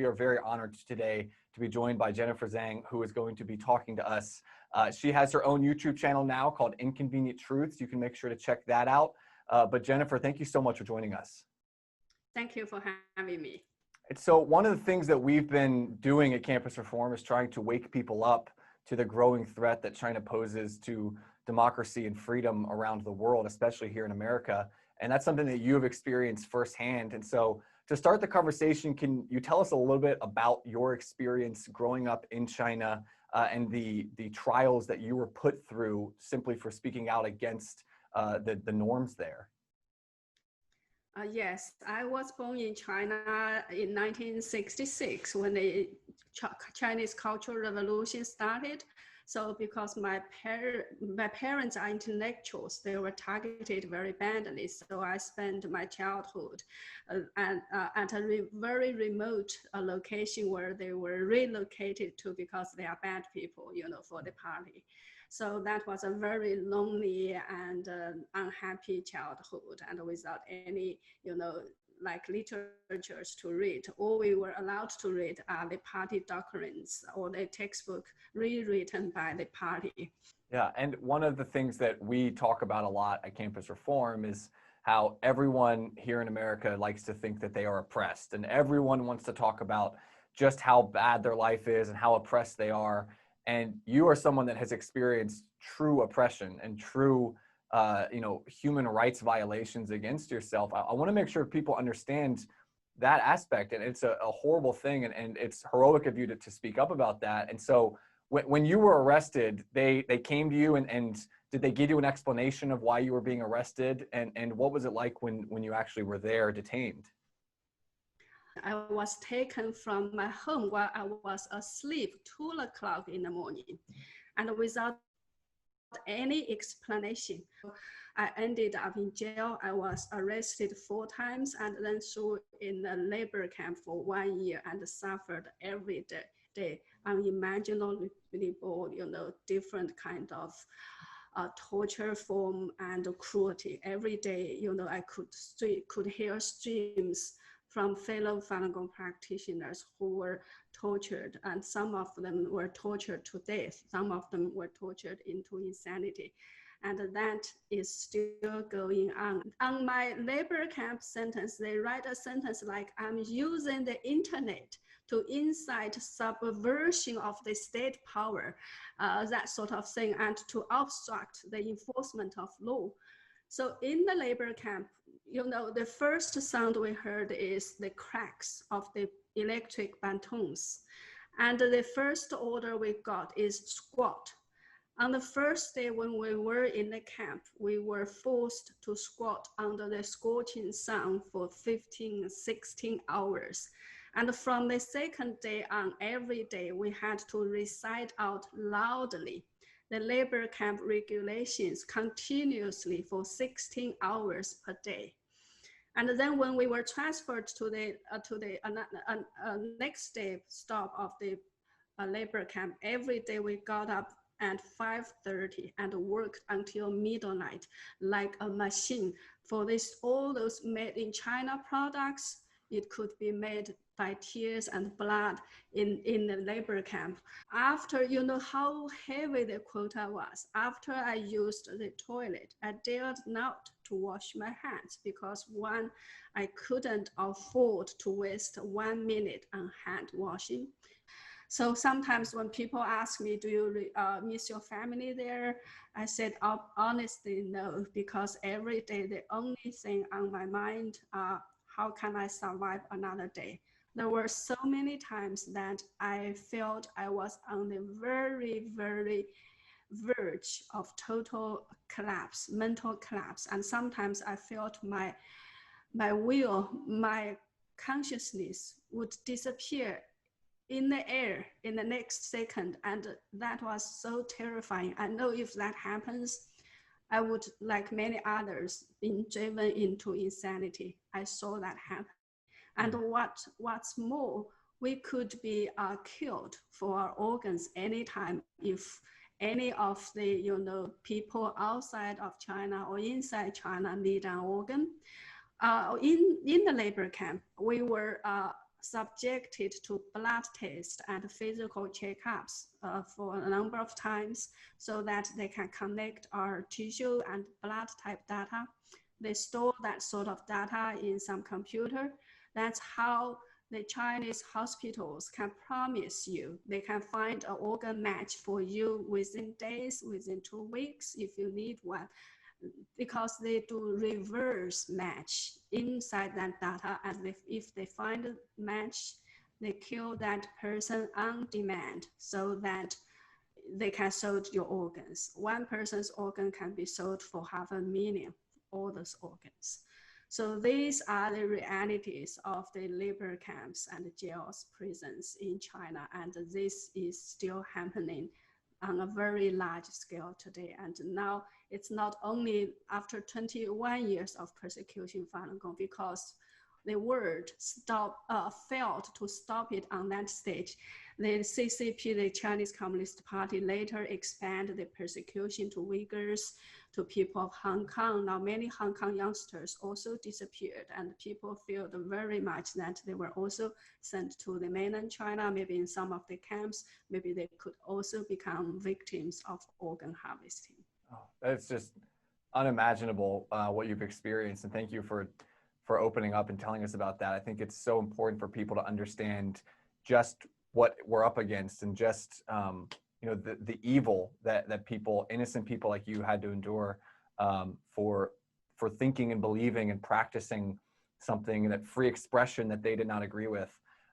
are very honored today to be joined by Jennifer Zeng, who is going to be talking to us. She has her own YouTube channel now called Inconvenient Truths. You can make sure to check that out. But Jennifer, thank you so much for joining us. Thank you for having me. So one of the things that we've been doing at Campus Reform is trying to wake people up to the growing threat that China poses to democracy and freedom around the world, especially here in America. And that's something that you have experienced firsthand. And so to start the conversation, can you tell us a little bit about your experience growing up in China and the trials that you were put through simply for speaking out against the norms there? Yes, I was born in China in 1966 when the Chinese Cultural Revolution started. So because my parents are intellectuals, they were targeted very badly. So I spent my childhood at a very remote location where they were relocated to because they are bad people, for the party. So that was a very lonely and unhappy childhood, and without any, like literatures to read. All we were allowed to read are the party documents or the textbook rewritten by the party. Yeah, and one of the things that we talk about a lot at Campus Reform is how everyone here in America likes to think that they are oppressed, and everyone wants to talk about just how bad their life is and how oppressed they are. And you are someone that has experienced true oppression and true human rights violations against yourself. I want to make sure people understand that aspect, and it's a horrible thing, and it's heroic of you to speak up about that. And so when you were arrested, they came to you and did they give you an explanation of why you were being arrested, and what was it like when you actually were there detained? I was taken from my home while I was asleep, 2 o'clock in the morning, and without any explanation. I ended up in jail. I was arrested 4 times and then threw in a labor camp for 1 year and suffered every day unimaginable, different kind of torture form and cruelty. Every day, I could hear screams from fellow Falun Gong practitioners who were tortured, and some of them were tortured to death. Some of them were tortured into insanity. And that is still going on. On my labor camp sentence, they write a sentence like, I'm using the internet to incite subversion of the state power, that sort of thing, and to obstruct the enforcement of law. So in the labor camp, the first sound we heard is the cracks of the electric batons. And the first order we got is squat. On the first day when we were in the camp, we were forced to squat under the scorching sun for 15, 16 hours. And from the second day on, every day, we had to recite out loudly the labor camp regulations continuously for 16 hours per day. And then when we were transferred to the next day stop of the labor camp, every day we got up at 5:30 and worked until midnight like a machine. For all those made in China products, it could be made by tears and blood in the labor camp. After, how heavy the quota was, after I used the toilet, I dared not to wash my hands because one, I couldn't afford to waste 1 minute on hand washing. So sometimes when people ask me, do you miss your family there? I said, honestly, no, because every day the only thing on my mind are, how can I survive another day? There were so many times that I felt I was on the very, very verge of total collapse, mental collapse. And sometimes I felt my will, my consciousness would disappear in the air in the next second. And that was so terrifying. I know if that happens, I would, like many others, been driven into insanity. I saw that happen. And what's more, we could be killed for our organs anytime if any of the people outside of China or inside China need an organ. In the labor camp, we were subjected to blood tests and physical checkups for a number of times so that they can connect our tissue and blood type data. They store that sort of data in some computer. That's how the Chinese hospitals can promise you they can find an organ match for you within days, within 2 weeks if you need one, because they do reverse match inside that data. And if they find a match, they kill that person on demand so that they can sell your organs. One person's organ can be sold for $500,000, all those organs. So these are the realities of the labor camps and jails, prisons in China. And this is still happening on a very large scale today. And now it's not only after 21 years of persecution, Falun Gong, because the world failed to stop it on that stage. The CCP, the Chinese Communist Party, later expanded the persecution to Uyghurs, to people of Hong Kong. Now many Hong Kong youngsters also disappeared, and people feel very much that they were also sent to the mainland China, maybe in some of the camps, maybe they could also become victims of organ harvesting. Oh, that's just unimaginable what you've experienced, and thank you for opening up and telling us about that. I think it's so important for people to understand just what we're up against, and just the evil that people, innocent people like you, had to endure for thinking and believing and practicing something, that free expression that they did not agree with.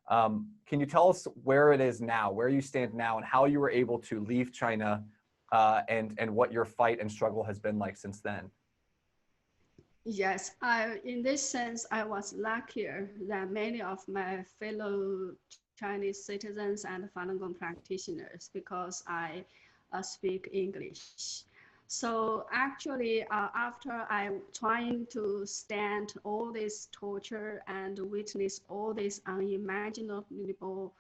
Can you tell us where it is now, where you stand now, and how you were able to leave China, and what your fight and struggle has been like since then? Yes, in this sense, I was luckier than many of my fellow Chinese citizens and Falun Gong practitioners, because I speak English. So actually, after I trying to stand all this torture and witness all this unimaginable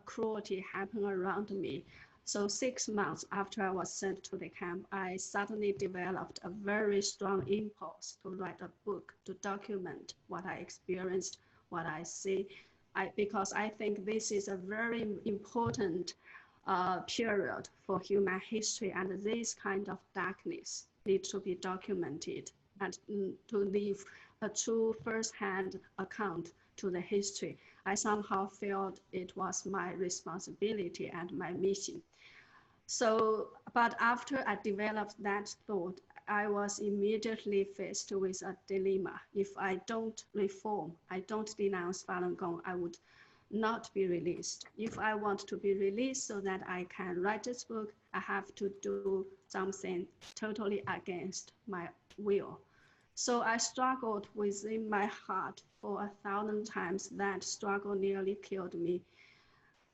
cruelty happen around me, so 6 months after I was sent to the camp, I suddenly developed a very strong impulse to write a book to document what I experienced, what I see, because I think this is a very important period for human history, and this kind of darkness needs to be documented and to leave a true first-hand account to the history. I somehow felt it was my responsibility and my mission. So, but after I developed that thought, I was immediately faced with a dilemma. If I don't reform, I don't denounce Falun Gong, I would not be released. If I want to be released so that I can write this book, I have to do something totally against my will. So I struggled within my heart for 1,000 times. That struggle nearly killed me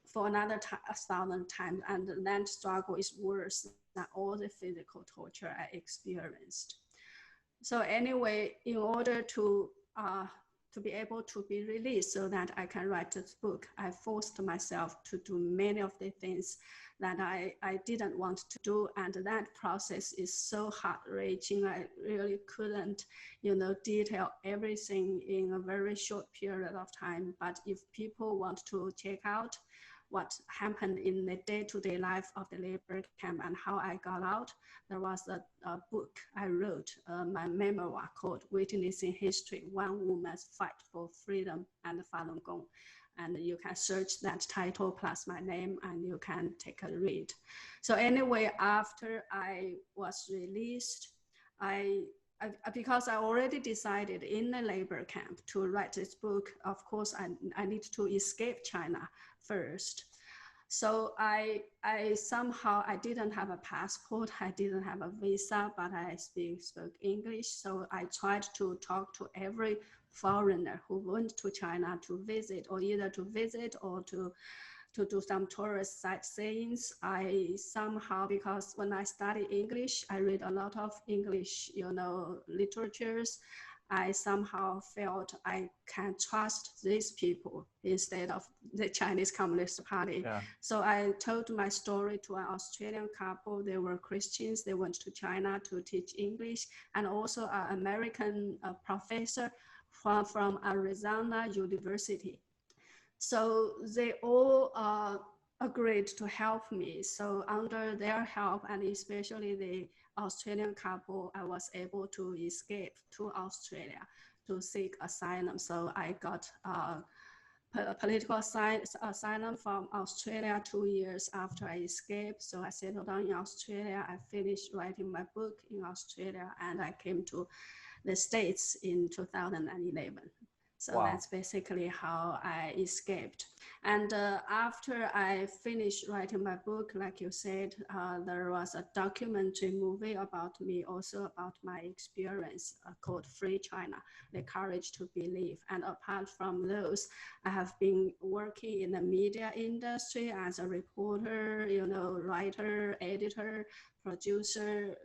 for another 1,000 times, and that struggle is worse than all the physical torture I experienced. So anyway, in order to be able to be released so that I can write this book, I forced myself to do many of the things that I didn't want to do. And that process is so heart-wrenching. I really couldn't, detail everything in a very short period of time. But if people want to check out what happened in the day-to-day life of the labor camp and how I got out, there was a book I wrote, my memoir called Witnessing History, One Woman's Fight for Freedom and Falun Gong. And you can search that title plus my name and you can take a read. So anyway, after I was released, because I already decided in the labor camp to write this book, of course, I need to escape China first. So I somehow, I didn't have a passport, I didn't have a visa, but I spoke English. So I tried to talk to every foreigner who went to China to visit, or either to visit or to do some tourist sightseeings. I somehow, because when I study English, I read a lot of English, literatures. I somehow felt I can trust these people instead of the Chinese Communist Party. Yeah. So I told my story to an Australian couple. They were Christians. They went to China to teach English, and also an American professor from Arizona University. So they all agreed to help me. So under their help, and especially the Australian couple, I was able to escape to Australia to seek asylum. So I got political asylum from Australia 2 years after I escaped. So I settled down in Australia. I finished writing my book in Australia, and I came to the States in 2011. So Wow. that's basically how I escaped. And after I finished writing my book, like you said, there was a documentary movie about me, also about my experience, called Free China, The Courage to Believe. And apart from those, I have been working in the media industry as a reporter, writer, editor, producer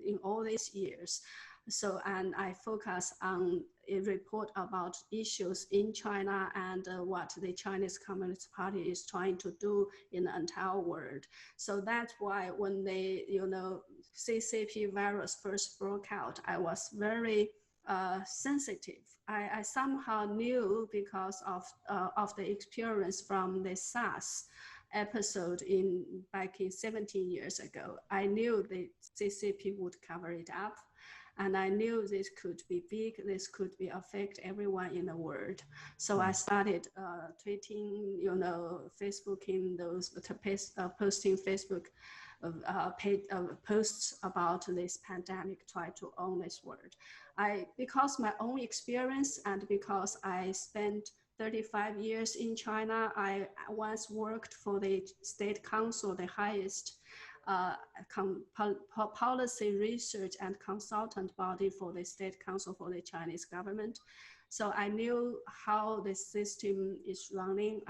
in all these years. So, and I focus on a report about issues in China and what the Chinese Communist Party is trying to do in the entire world. So that's why when the CCP virus first broke out, I was very sensitive. I somehow knew because of the experience from the SARS episode back in 17 years ago. I knew the CCP would cover it up. And I knew this could be big, this could affect everyone in the world. So I started tweeting, Facebooking posting Facebook posts about this pandemic, try to own this world. Because my own experience and because I spent 35 years in China, I once worked for the State Council, the highest policy research and consultant body for the State Council for the Chinese government. So I knew how the system is running.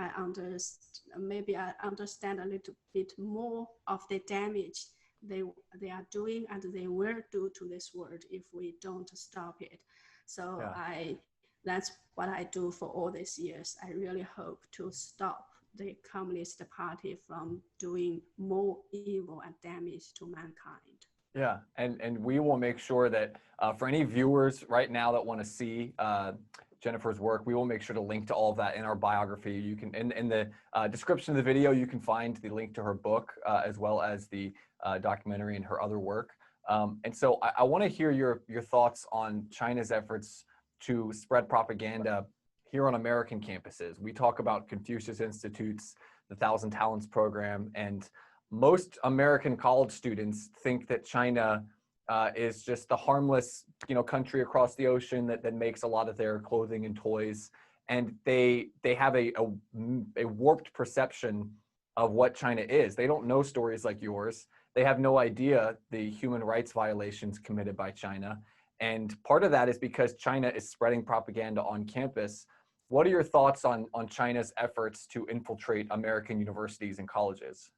Maybe I understand a little bit more of the damage they are doing and they will do to this world if we don't stop it. So yeah. That's what I do for all these years. I really hope to stop the Communist Party from doing more evil and damage to mankind. Yeah, and we will make sure that for any viewers right now that want to see Jennifer's work, we will make sure to link to all of that in our biography. You can, in the description of the video, you can find the link to her book as well as the documentary and her other work. And so I want to hear your thoughts on China's efforts to spread propaganda here on American campuses. We talk about Confucius Institutes, the Thousand Talents program, and most American college students think that China is just the harmless, country across the ocean that makes a lot of their clothing and toys, and they have a warped perception of what China is. They don't know stories like yours. They have no idea the human rights violations committed by China, and part of that is because China is spreading propaganda on campus. What are your thoughts on China's efforts to infiltrate American universities and colleges?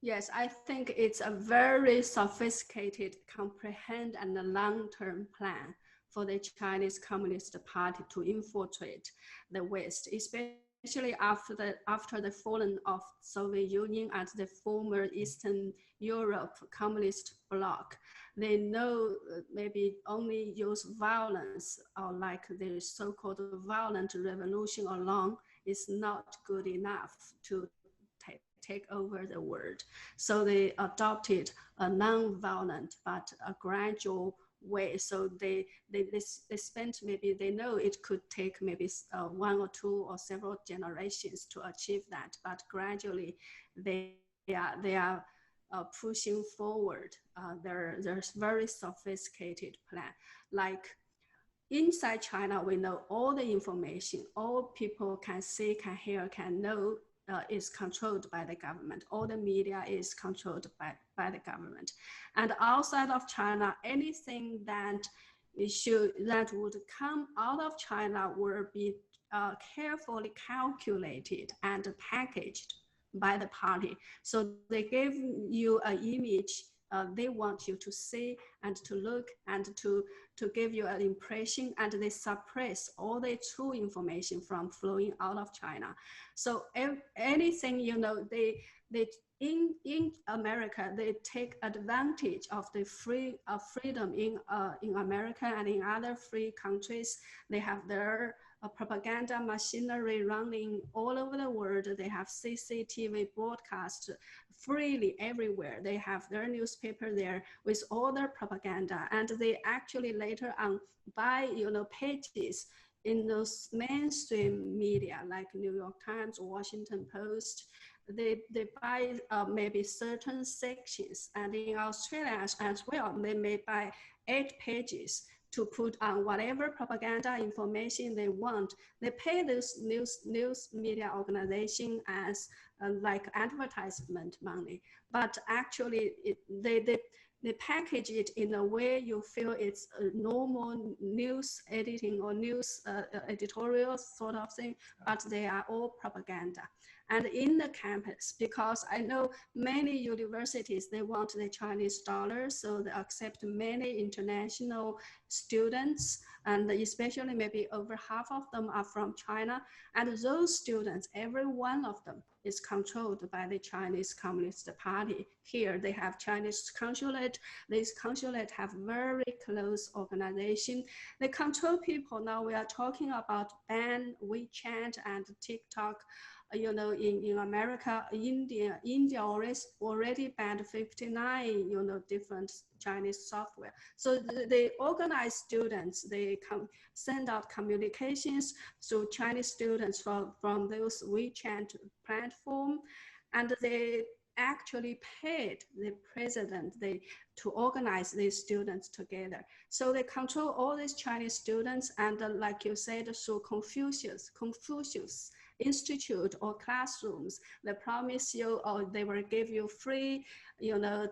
Yes, I think it's a very sophisticated, comprehend and long-term plan for the Chinese Communist Party to infiltrate the West, especially after the falling of Soviet Union and the former Eastern Europe communist bloc. They know maybe only use violence or like the so-called violent revolution alone is not good enough to take over the world. So they adopted a non-violent but a gradual way. So they spent, maybe they know it could take maybe 1 or 2 or several generations to achieve that, but gradually they are pushing forward there's very sophisticated plan. Like inside China, we know all the information, all people can see, can hear, can know is controlled by the government. All the media is controlled by the government. And outside of China, anything that would come out of China will be carefully calculated and packaged by the party. So they give you an image they want you to see and to look and to give you an impression, and they suppress all the true information from flowing out of China. So anything, they in America, they take advantage of the freedom in America and in other free countries. They have their propaganda machinery running all over the world. They have CCTV broadcast freely everywhere. They have their newspaper there with all their propaganda, and they actually later on buy, pages in those mainstream media like New York Times, Washington Post. They buy maybe certain sections, and in Australia as well, they may buy 8 pages to put on whatever propaganda information they want. They pay this news media organization as like advertisement money, but actually they package it in a way you feel it's a normal news editing or news editorial sort of thing, but they are all propaganda. And in the campus, because I know many universities, they want the Chinese dollar, so they accept many international students, and especially maybe over half of them are from China. And those students, every one of them is controlled by the Chinese Communist Party. Here they have Chinese consulate. This consulate have very close organization. They control people. Now we are talking about ban WeChat and TikTok. In America, India already banned 59, different Chinese software. So they organize students, they send out communications to Chinese students from those WeChat platform, and they actually paid the president to organize these students together. So they control all these Chinese students, and like you said, through Confucius Institute or classrooms, they promise you, or they will give you free,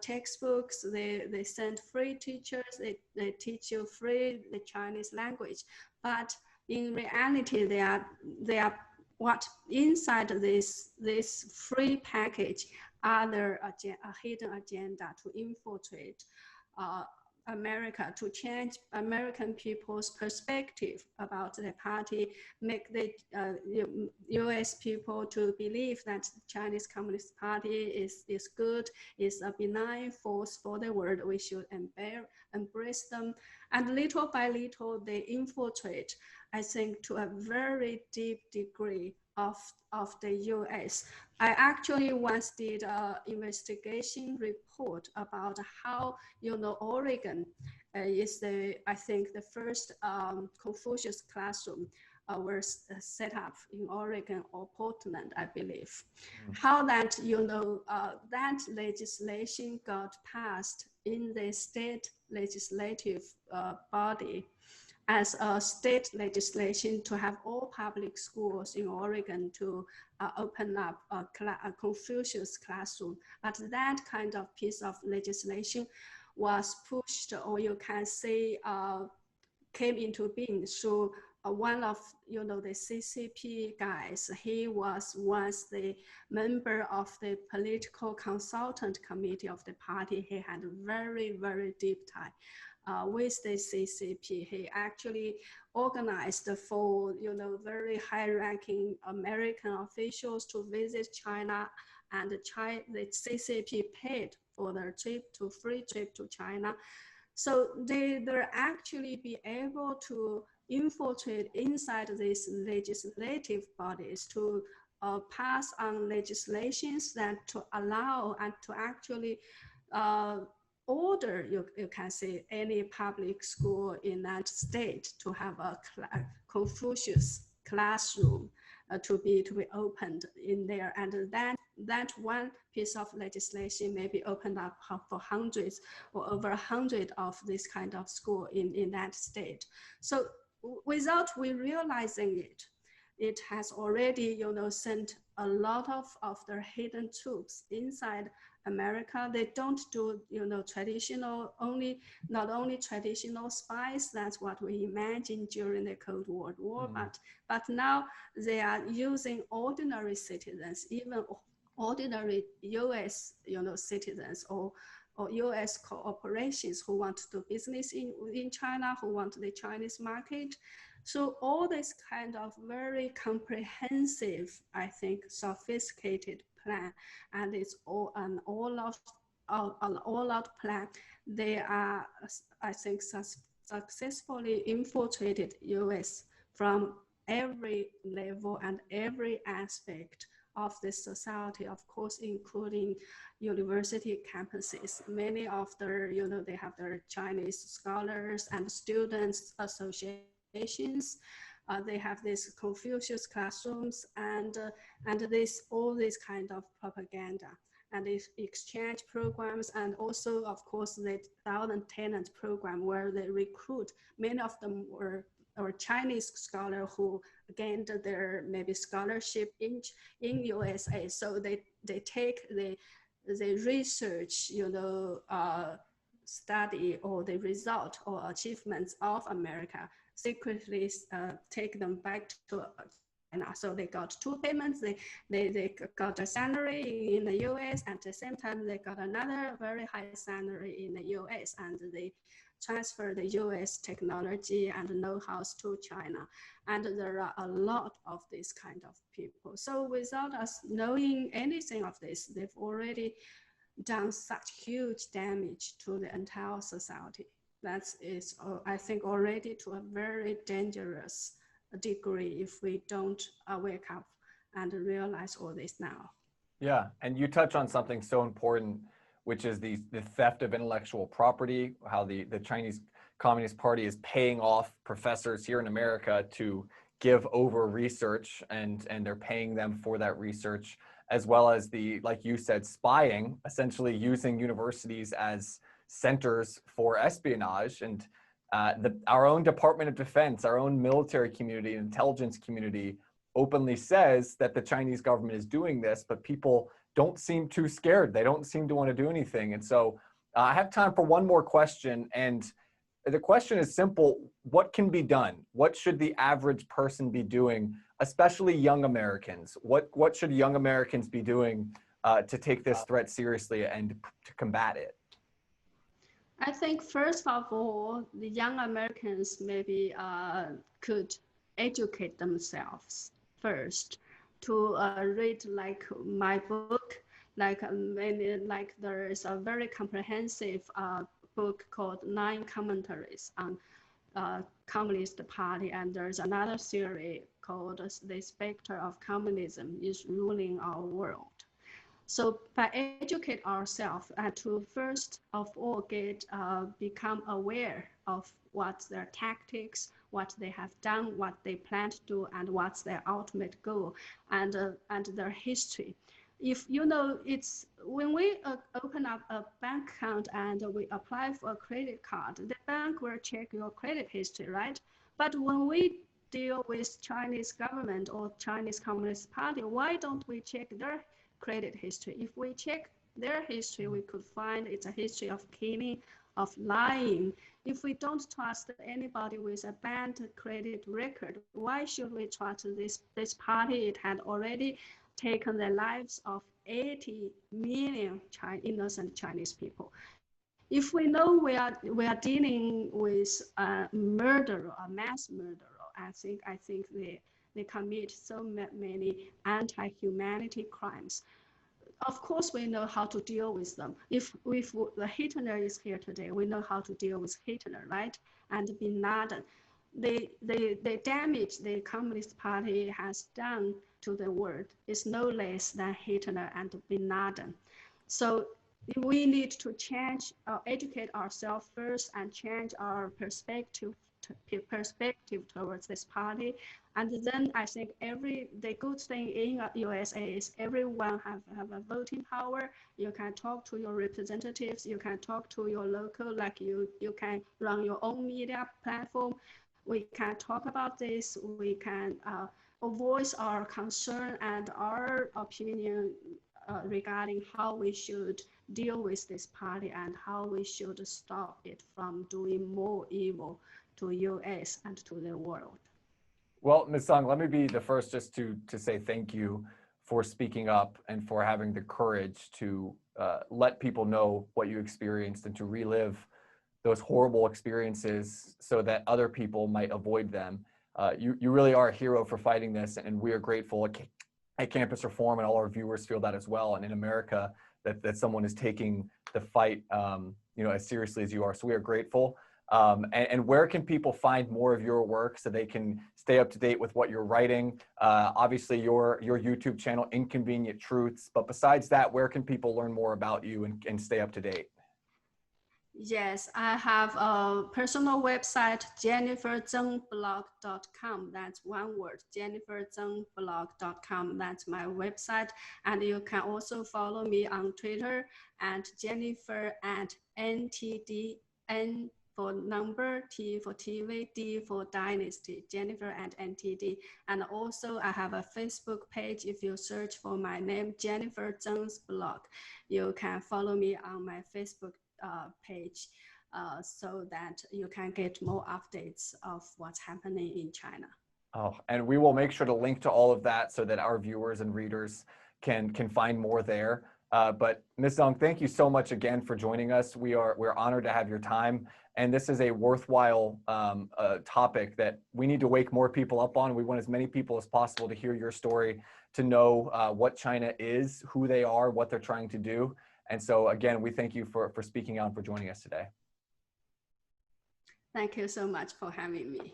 textbooks. They send free teachers. They teach you free the Chinese language. But in reality, they are what inside this free package are there a hidden agenda to infiltrate America, to change American people's perspective about the party, make the US people to believe that the Chinese Communist Party is good, is a benign force for the world. We should embrace them. And little by little, they infiltrate, I think, to a very deep degree of the US. I actually once did an investigation report about how, Oregon is I think the first Confucius classroom was set up in Oregon or Portland, I believe. How that, that legislation got passed in the state legislative body as a state legislation to have all public schools in Oregon to open up a Confucius classroom. But that kind of piece of legislation was pushed, or you can say came into being through one of the CCP guys. He was once the member of the political consultant committee of the party. He had a very, very deep tie with the CCP. He actually organized for very high-ranking American officials to visit China, and the CCP paid for their free trip to China. So they'll actually be able to infiltrate inside these legislative bodies to pass on legislations that to allow and to actually order, you can say, any public school in that state to have a Confucius classroom to be opened in there, and that one piece of legislation may be opened up for hundreds or over 100 of this kind of school in that state. So without we realizing it has already sent a lot of their hidden troops inside America. They don't do not only traditional spies. That's what we imagined during the Cold War, but now they are using ordinary citizens, even ordinary US citizens or US corporations who want to do business in China, who want the Chinese market. So all this kind of very comprehensive, I think, sophisticated plan, and it's all an all-out plan. They are, I think, successfully infiltrated US from every level and every aspect of this society, of course, including university campuses. Many of their, they have their Chinese scholars and students associations. They have these Confucius classrooms and all this kind of propaganda and exchange programs, and also, of course, the thousand tenants program where they recruit. Many of them were Chinese scholars who gained their maybe scholarship in USA. So they take the research, study or the result or achievements of America, secretly take them back to China. So they got two payments. They got a salary in the US, and at the same time they got another very high salary in the US, and they transfer the US technology and know-hows to China. And there are a lot of this kind of people. So without us knowing anything of this, they've already done such huge damage to the entire society. That is, I think, already to a very dangerous degree if we don't wake up and realize all this now. Yeah, and you touch on something so important, which is the theft of intellectual property, how the Chinese Communist Party is paying off professors here in America to give over research, and they're paying them for that research, as well as the, like you said, spying, essentially using universities as centers for espionage. And our own Department of Defense, our own military community, intelligence community openly says that the Chinese government is doing this, but people don't seem too scared. They don't seem to want to do anything. And so I have time for one more question. And the question is simple. What can be done? What should the average person be doing, especially young Americans? What should young Americans be doing to take this threat seriously and to combat it? I think first of all, the young Americans maybe could educate themselves first, to read like my book, like there is a very comprehensive book called 9 Commentaries on Communist Party, and there's another series called The Spectre of Communism is Ruling Our World. So by educate ourselves and to first of all become aware of what's their tactics, what they have done, what they plan to do, and what's their ultimate goal, and their history. If it's when we open up a bank account and we apply for a credit card, the bank will check your credit history, right? But when we deal with Chinese government or Chinese Communist Party, why don't we check their credit history? If we check their history, we could find it's a history of killing, of lying. If we don't trust anybody with a bad credit record, why should we trust this party? It had already taken the lives of 80 million innocent Chinese people. If we know we are dealing with a murderer, a mass murderer, I think they commit so many anti-humanity crimes. Of course, we know how to deal with them. If the Hitler is here today, we know how to deal with Hitler, right? And Bin Laden. The damage the Communist Party has done to the world is no less than Hitler and Bin Laden. So we need to change, educate ourselves first, and change our perspective towards this party. And then I think the good thing in USA is everyone have a voting power. You can talk to your representatives, you can talk to your local, like you can run your own media platform. We can talk about this, we can voice our concern and our opinion regarding how we should deal with this party and how we should stop it from doing more evil to US and to the world. Well, Ms. Zeng, let me be the first just to say thank you for speaking up and for having the courage to let people know what you experienced and to relive those horrible experiences so that other people might avoid them. You really are a hero for fighting this, and we are grateful at Campus Reform, and all our viewers feel that as well, and in America, that someone is taking the fight as seriously as you are. So we are grateful. And where can people find more of your work so they can stay up to date with what you're writing? Obviously, your YouTube channel, Inconvenient Truths. But besides that, where can people learn more about you and stay up to date? Yes, I have a personal website, jenniferzengblog.com. That's one word, jenniferzengblog.com. That's my website. And you can also follow me on Twitter at Jennifer@NTD, N for number, T for TV, D for dynasty, Jennifer@NTD. And also I have a Facebook page. If you search for my name, Jennifer Zeng's blog, you can follow me on my Facebook page so that you can get more updates of what's happening in China. Oh, and we will make sure to link to all of that so that our viewers and readers can find more there. But Ms. Zeng, thank you so much again for joining us. We're honored to have your time, and this is a worthwhile topic that we need to wake more people up on. We want as many people as possible to hear your story, to know what China is, who they are, what they're trying to do. And so again, we thank you for speaking out and for joining us today. Thank you so much for having me.